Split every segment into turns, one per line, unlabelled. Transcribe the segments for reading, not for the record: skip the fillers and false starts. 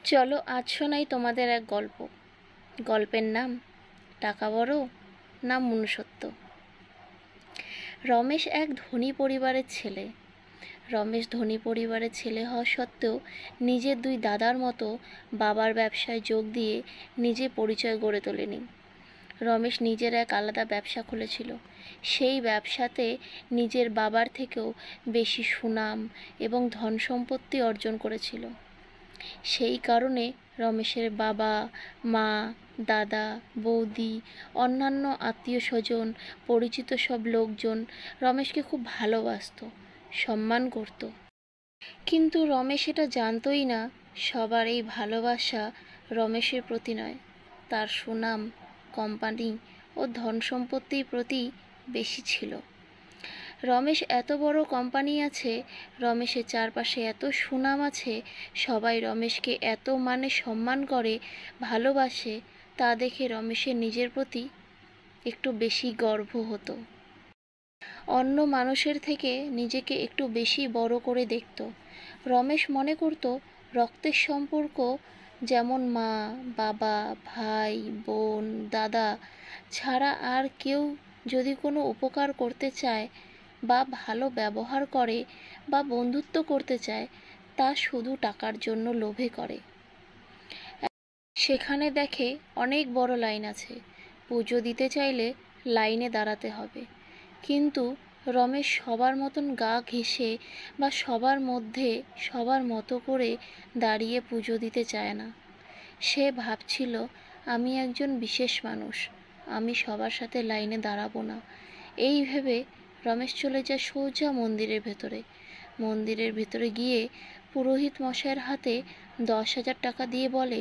চলো আজ শোনাই তোমাদের এক গল্প। গল্পের নাম টাকা বড় না মনুষ্যত্ব। রমেশ এক ধনী পরিবারের ছেলে। রমেশ ধনী পরিবারের ছেলে হওয়া সত্ত্বেও নিজের দুই দাদার মতো বাবার ব্যবসায় যোগ দিয়ে নিজে পরিচয় গড়ে তোলেনি। রমেশ নিজের এক আলাদা ব্যবসা খুলেছিল। সেই ব্যবসাতে নিজের বাবার থেকেও বেশি সুনাম এবং ধন সম্পত্তি অর্জন করেছিল। সেই কারণে রমেশের বাবা, মা, দাদা, বৌদি, অন্যান্য আত্মীয় স্বজন, পরিচিত সব লোকজন রমেশকে খুব ভালোবাসত, সম্মান করত। কিন্তু রমেশ এটা জানতই না সবার এই ভালোবাসা রমেশের প্রতি নয়, তার সুনাম, কোম্পানি ও ধন সম্পত্তির প্রতি বেশি ছিল। রমেশ এত বড় কোম্পানি আছে, রমেশের চারপাশে এত সুনাম আছে, সবাই রমেশকে এত সম্মান করে, ভালোবাসে, তা দেখে রমেশের নিজের প্রতি একটু বেশি গর্ব হতো। অন্য মানুষের থেকে নিজেকে একটু বেশি বড় করে দেখত। রমেশ মনে করত রক্তের সম্পর্ক যেমন মা, বাবা, ভাই, বোন, দাদা ছাড়া আর কেউ যদি কোনো উপকার করতে চায় বা ভালো ব্যবহার করে বা বন্ধুত্ব করতে চায়, তা শুধু টাকার জন্য লোভে করে। সেখানে দেখে অনেক বড় লাইন আছে, পুজো দিতে চাইলে লাইনে দাঁড়াতে হবে। কিন্তু রমেশ সবার মতন গা ঘেঁষে বা সবার মধ্যে সবার মতো করে দাঁড়িয়ে পুজো দিতে চায় না। সে ভাবছিল, আমি একজন বিশেষ মানুষ, আমি সবার সাথে লাইনে দাঁড়াবো না। এই ভেবে রমেশ চলে যায় সোজা মন্দিরের ভেতরে। মন্দিরের ভেতরে গিয়ে পুরোহিত মশাইয়ের হাতে 10,000 টাকা দিয়ে বলে,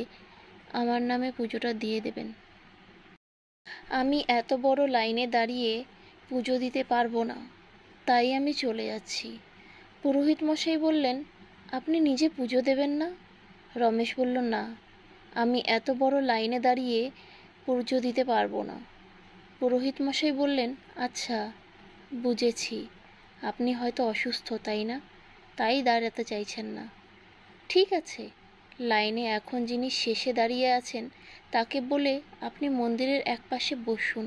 আমার নামে পুজোটা দিয়ে দেবেন। আমি এত বড় লাইনে দাঁড়িয়ে পুজো দিতে পারবো না, তাই আমি চলে যাচ্ছি। পুরোহিত মশাই বললেন, আপনি নিজে পুজো দেবেন না? রমেশ বলল, না, আমি এত বড় লাইনে দাঁড়িয়ে পুজো দিতে পারবো না। পুরোহিত মশাই বললেন, আচ্ছা বুঝেছি, আপনি হয়তো অসুস্থ, তাই না? তাই দাঁড়াতে চাইছেন না। ঠিক আছে, লাইনে এখন যিনি শেষে দাঁড়িয়ে আছেন তাকে বলে আপনি মন্দিরের একপাশে বসুন।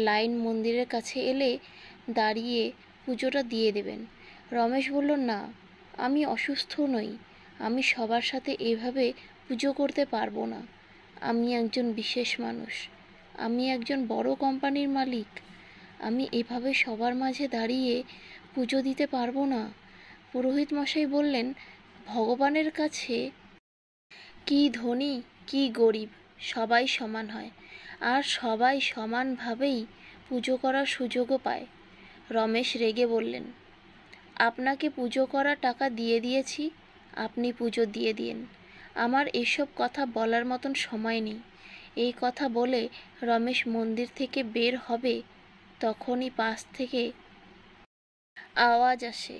লাইন মন্দিরের কাছে এলে দাঁড়িয়ে পুজোটা দিয়ে দেবেন। রমেশ বলল, না, আমি অসুস্থ নই, আমি সবার সাথে এভাবে পুজো করতে পারবো না। আমি একজন বিশেষ মানুষ, আমি একজন বড় কোম্পানির মালিক, আমি এভাবে সবার মাঝে দাঁড়িয়ে পুজো দিতে পারবো না। পুরোহিত মশাই বললেন, ভগবানের কাছে কি ধনী কি গরিব সবাই সমান হয়, আর সবাই সমানভাবেই পুজো করার সুযোগও পায়। রমেশ রেগে বললেন, আপনাকে পুজো করার টাকা দিয়ে দিয়েছি, আপনি পুজো দিয়ে দিন, আমার এসব কথা বলার মতন সময় নেই। এই কথা বলে রমেশ মন্দির থেকে বের হবে, তখনই পাশ থেকে আওয়াজ আসে,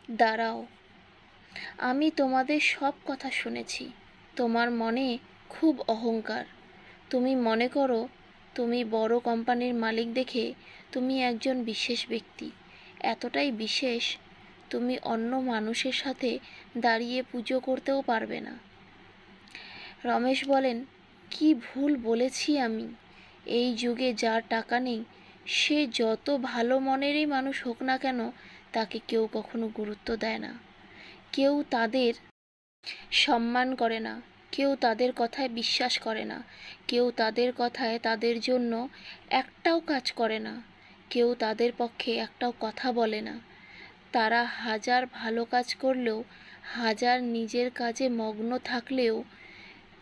দাঁড়াও, আমি তোমাদের সব কথা শুনেছি। তোমার মনে খুব অহংকার, তুমি মনে করো তুমি বড় কোম্পানির মালিক দেখে তুমি একজন বিশেষ ব্যক্তি, এতটাই বিশেষ তুমি অন্য মানুষের সাথে দাঁড়িয়ে পুজো করতেও পারবে না। রমেশ বলেন, কি ভুল বলেছি আমি? এই যুগে যার টাকা নেই সে যত ভালো মনেরই মানুষ হোক না কেন, তাকে কেউ কখনো গুরুত্ব দেয় না, কেউ তাদের সম্মান করে না, কেউ তাদের কথায় বিশ্বাস করে না, কেউ তাদের কথায় তাদের জন্য একটাও কাজ করে না, কেউ তাদের পক্ষে একটাও কথা বলে না। তারা হাজার ভালো কাজ করলেও, হাজার নিজের কাজে মগ্ন থাকলেও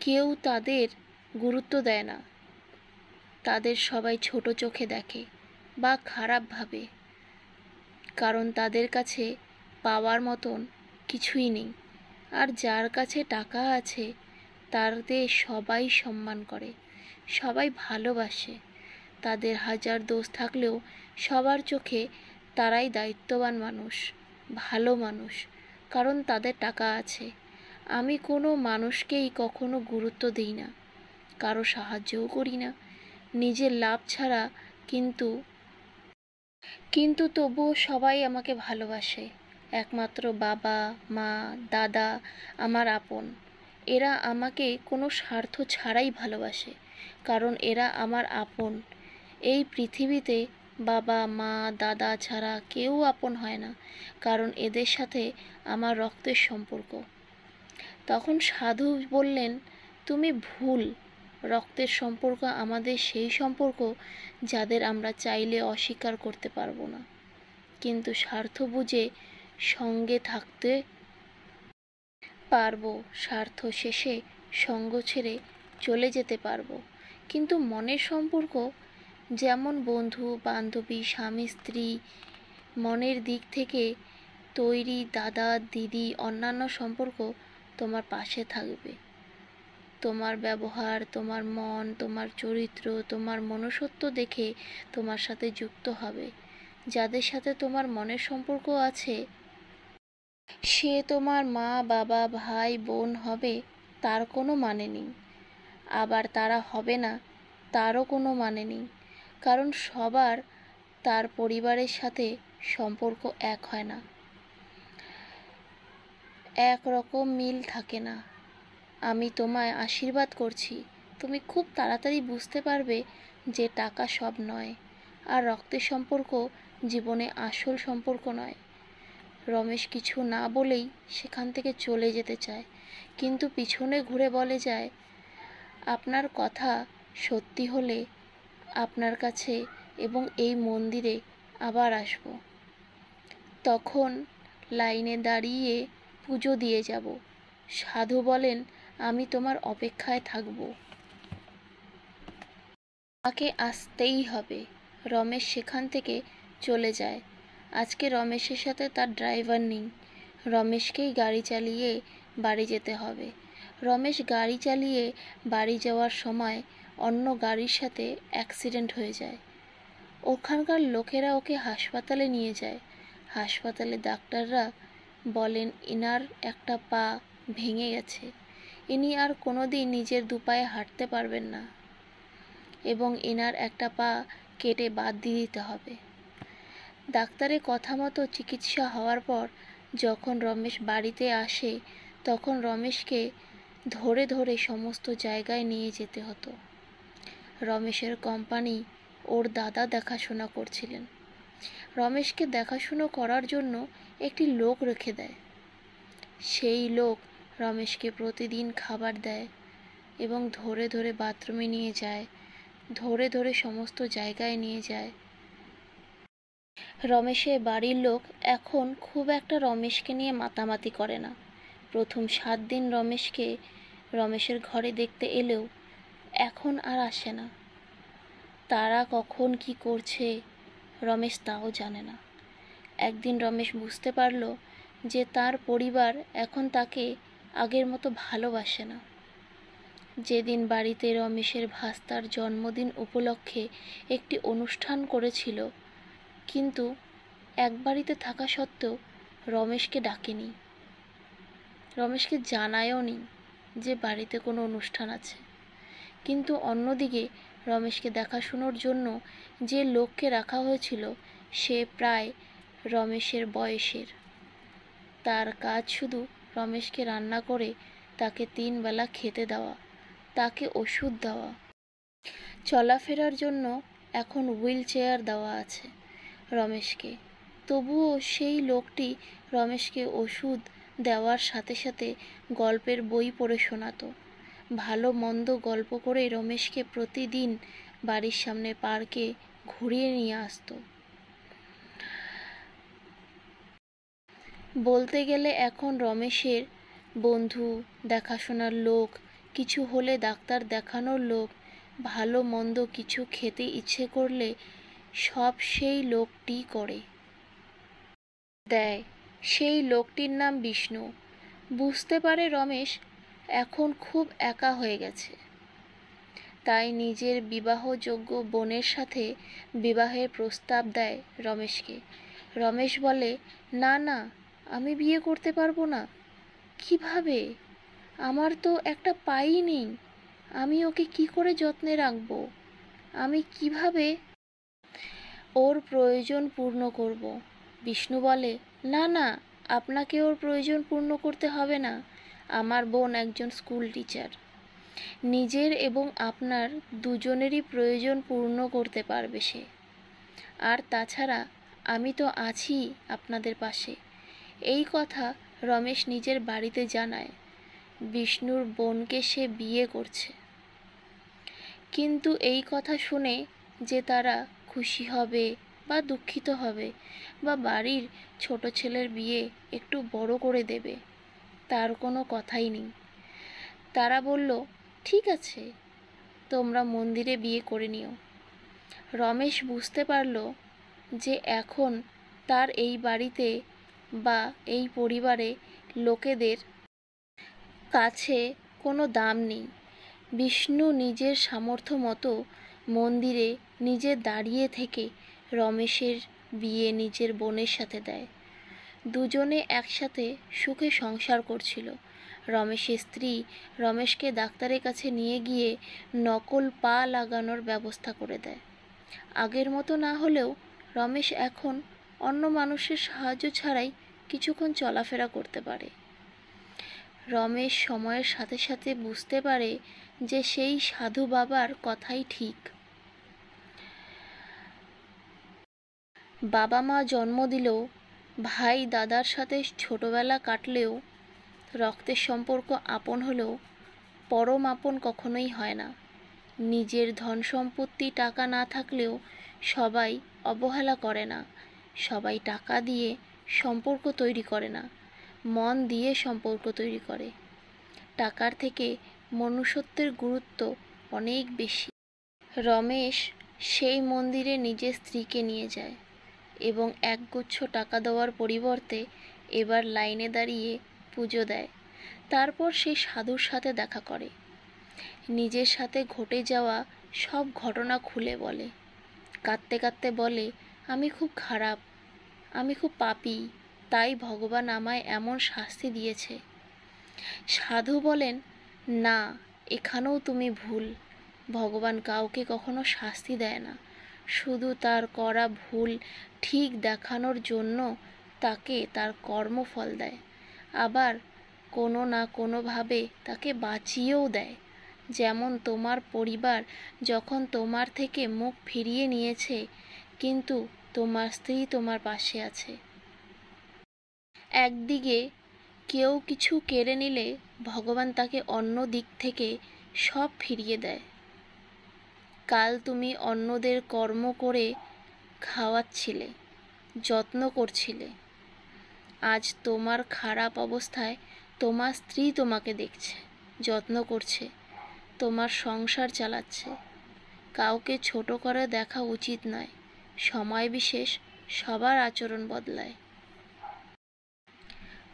কেউ তাদের গুরুত্ব দেয় না। তাদের সবাই ছোট চোখে দেখে বা খারাপ ভাবে, কারণ তাদের কাছে পাওয়ার মতন কিছুই নেই। আর যার কাছে টাকা আছে তাদের সবাই সম্মান করে, সবাই ভালোবাসে। তাদের হাজার দোষ থাকলেও সবার চোখে তারাই দায়িত্ববান মানুষ, ভালো মানুষ, কারণ তাদের টাকা আছে। আমি কোনো মানুষকেই কখনো গুরুত্ব দিই না, কারো সাহায্যও করি না, নিজের লাভ ছাড়া। কিন্তু তবুও সবাই আমাকে ভালোবাসে। একমাত্র বাবা, মা, দাদা আমার আপন। এরা আমাকে কোনো স্বার্থ ছাড়াই ভালোবাসে, কারণ এরা আমার আপন। এই পৃথিবীতে বাবা মা দাদা ছাড়া কেউ আপন হয় না, কারণ এদের সাথে আমার রক্তের সম্পর্ক। তখন সাধু বললেন, তুমি ভুল। রক্তের সম্পর্ক আমাদের সেই সম্পর্ক যাদের আমরা চাইলে অস্বীকার করতে পারবো না, কিন্তু স্বার্থ বুঝে সঙ্গে থাকতে পারবো, স্বার্থ শেষে সঙ্গ ছেড়ে চলে যেতে পারবো। কিন্তু মনের সম্পর্ক, যেমন বন্ধু বান্ধবী স্বামী স্ত্রী, মনের দিক থেকে তৈরি দাদা দিদি, অন্যান্য সম্পর্ক তোমার পাশে থাকবে। তোমার ব্যবহার, তোমার মন, তোমার চরিত্র, তোমার মনুষ্যত্ব দেখে তোমার সাথে যুক্ত হবে। যাদের সাথে তোমার মনের সম্পর্ক আছে, সে তোমার মা বাবা ভাই বোন হবে, তার কোনো মানে নেই। আবার তারা হবে না, তারও কোনো মানে নেই, কারণ সবার তার পরিবারের সাথে সম্পর্ক এক হয় না, এক রকম মিল থাকে না। আমি তোমায় আশীর্বাদ করছি, তুমি খুব তাড়াতাড়ি বুঝতে পারবে যে টাকা সব নয়, আর রক্তের সম্পর্ক জীবনে আসল সম্পর্ক নয়। রমেশ কিছু না বলেই সেখান থেকে চলে যেতে চায়, কিন্তু পিছনে ঘুরে বলে যায়, আপনার কথা সত্যি হলে আপনার কাছে এবং এই মন্দিরে আবার আসব। তখন লাইনে দাঁড়িয়ে পুজো দিয়ে যাব। সাধু বলেন, আমি তোমার অপেক্ষায় থাকব। আমাকে আসতেই হবে। রমেশ সেখান থেকে চলে যায়। আজকে রমেশের সাথে তার ড্রাইভার নেই, রমেশকেই গাড়ি চালিয়ে বাড়ি যেতে হবে। রমেশ গাড়ি চালিয়ে বাড়ি যাওয়ার সময় অন্য গাড়ির সাথে অ্যাক্সিডেন্ট হয়ে যায়। ওখানকার লোকেরা ওকে হাসপাতালে নিয়ে যায়। হাসপাতালে ডাক্তাররা বলেন, ইনার একটা পা ভেঙে গেছে, ইনি আর কোনোদিন নিজের দুপায়ে হাঁটতে পারবেন না, এবং এনার একটা পা কেটে বাদ দিয়ে দিতে হবে। ডাক্তারের কথা মতো চিকিৎসা হওয়ার পর যখন রমেশ বাড়িতে আসে, তখন রমেশকে ধরে ধরে সমস্ত জায়গায় নিয়ে যেতে হতো। রমেশের কোম্পানি ওর দাদা দেখাশোনা করছিলেন। রমেশকে দেখাশুনো করার জন্য একটি লোক রেখে দেয়। সেই লোক রমেশকে প্রতিদিন খাবার দেয় এবং ধরে ধরে বাথরুমে নিয়ে যায়, ধরে ধরে সমস্ত জায়গায় নিয়ে যায়। রমেশের বাড়ির লোক এখন খুব একটা রমেশকে নিয়ে মাতামাতি করে না। প্রথম 7 দিন রমেশের ঘরে দেখতে এলেও এখন আর আসে না। তারা কখন কি করছে রমেশ তাও জানে না। একদিন রমেশ বুঝতে পারল যে তার পরিবার এখন তাকে আগের মতো ভালোবাসে না। যেদিন বাড়িতে রমেশের ভাস্তার জন্মদিন উপলক্ষে একটি অনুষ্ঠান করেছিল, কিন্তু এক বাড়িতে থাকা সত্ত্বেও রমেশকে ডাকেনি, রমেশকে জানায়ও নি যে বাড়িতে কোনো অনুষ্ঠান আছে। কিন্তু অন্যদিকে রমেশকে দেখাশোনার জন্য যে লোককে রাখা হয়েছিল, সে প্রায় রমেশের বয়সের। তার কাজ শুধু রমেশকে রান্না করে তাকে 3 বেলা খেতে দেওয়া, তাকে ওষুধ দেওয়া। চলাফেরার জন্য এখন হুইল চেয়ার দেওয়া আছে রমেশকে। তবুও সেই লোকটি রমেশকে ওষুধ দেওয়ার সাথে সাথে গল্পের বই পড়ে শোনাতো। ভালো মন্দ গল্প করে রমেশকে প্রতিদিন বাড়ির সামনে পার্কে ঘুরিয়ে নিয়ে আসতো। বলতে গেলে এখন রমেশের বন্ধু, দেখাশোনার লোক, কিছু হলে ডাক্তার দেখানোর লোক, ভালো মন্দ কিছু খেতে ইচ্ছে করলে সব সেই লোকটি করে দেয়। সেই লোকটির নাম বিষ্ণু। বুঝতে পারে রমেশ এখন খুব একা হয়ে গেছে, তাই নিজের বিবাহযোগ্য বোনের সাথে বিবাহের প্রস্তাব দেয় রমেশকে। রমেশ বলে, না না, আমি বিয়ে করতে পারবো না। কিভাবে? আমার তো একটা পাই নেই, আমি ওকে কি করে যত্নে রাখবো? আমি কিভাবে ওর প্রয়োজন পূর্ণ করব? বিষ্ণু বলে, না না, আপনাকে ওর প্রয়োজন পূর্ণ করতে হবে না, আমার বোন একজন স্কুল টিচার। নিজের এবং আপনার দুজনেরই প্রয়োজন পূর্ণ করতে পারবে সে। আর তাছাড়া আমি তো আছি আপনাদের পাশে। এই কথা রমেশ নিজের বাড়িতে জানায় বিষ্ণুর বোনকে সে বিয়ে করছে। কিন্তু এই কথা শুনে যে তারা খুশি হবে বা দুঃখিত হবে বা বাড়ির ছোট ছেলের বিয়ে একটু বড় করে দেবে, তার কোনো কথাই নেই। তারা বলল, ঠিক আছে, তোমরা মন্দিরে বিয়ে করে নিও। রমেশ বুঝতে পারল যে এখন তার এই বাড়িতে বা এই পরিবারে লোকেদের কাছে কোনো দাম নেই। বিষ্ণু নিজের সামর্থ্য মতো মন্দিরে নিজে দাঁড়িয়ে থেকে রমেশের বিয়ে নিজের বোনের সাথে দেয়। দুজনে একসাথে সুখে সংসার করছিল। রমেশের স্ত্রী রমেশকে ডাক্তারের কাছে নিয়ে গিয়ে নকল পা লাগানোর ব্যবস্থা করে দেয়। আগের মতো না হলেও রমেশ এখন অন্য মানুষের সাহায্য ছাড়াই কিছুক্ষণ চলাফেরা করতে পারে। রমেশ সময়ের সাথে সাথে বুঝতে পারে যে সেই সাধু বাবার কথাই ঠিক। বাবা মা জন্ম দিলেও, ভাই দাদার সাথে ছোটবেলা কাটলেও, রক্তের সম্পর্ক আপন হলেও পরম আপন কখনোই হয় না। নিজের ধন সম্পত্তি টাকা না থাকলেও সবাই অবহেলা করে না। সবাই টাকা দিয়ে সম্পর্ক তৈরি করে না, মন দিয়ে সম্পর্ক তৈরি করে। টাকার থেকে মনুষ্যত্বের গুরুত্ব অনেক বেশি। রমেশ সেই মন্দিরে নিজের স্ত্রীকে নিয়ে যায় এবং একগুচ্ছ টাকা দেওয়ার পরিবর্তে এবার লাইনে দাঁড়িয়ে পুজো দেয়। তারপর সে সাধুর সাথে দেখা করে, নিজের সাথে ঘটে যাওয়া সব ঘটনা খুলে বলে। কাঁদতে কাঁদতে বলে, আমি খুব খারাপ, আমি খুব পাপী, তাই ভগবান আমায় এমন শাস্তি দিয়েছে। সাধু বলেন, না, এখানেও তুমি ভুল। ভগবান কাউকে কখনো শাস্তি দেয় না, শুধু তার করা ভুল ঠিক দেখানোর জন্য তাকে তার কর্মফল দেয়। আবার কোনো না কোনোভাবে তাকে বাঁচিয়েও দেয়। যেমন তোমার পরিবার যখন তোমার থেকে মুখ ফিরিয়ে নিয়েছে, কিন্তু তোমার স্ত্রী তোমার পাশে আছে। একদিকে কেউ কিছু কেড়ে নিলে ভগবান তাকে অন্য দিক থেকে সব ফিরিয়ে দেয়। কাল তুমি অন্যদের কর্ম করে খাওয়াচ্ছিলে, যত্ন করছিলে। আজ তোমার খারাপ অবস্থায় তোমার স্ত্রী তোমাকে দেখছে, যত্ন করছে, তোমার সংসার চালাচ্ছে। কাউকে ছোট করে দেখা উচিত নয়। সময় বিশেষ সবার আচরণ বদলায়।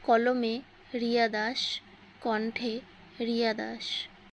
কলমে রিয়া দাস, কণ্ঠে রিয়া দাস।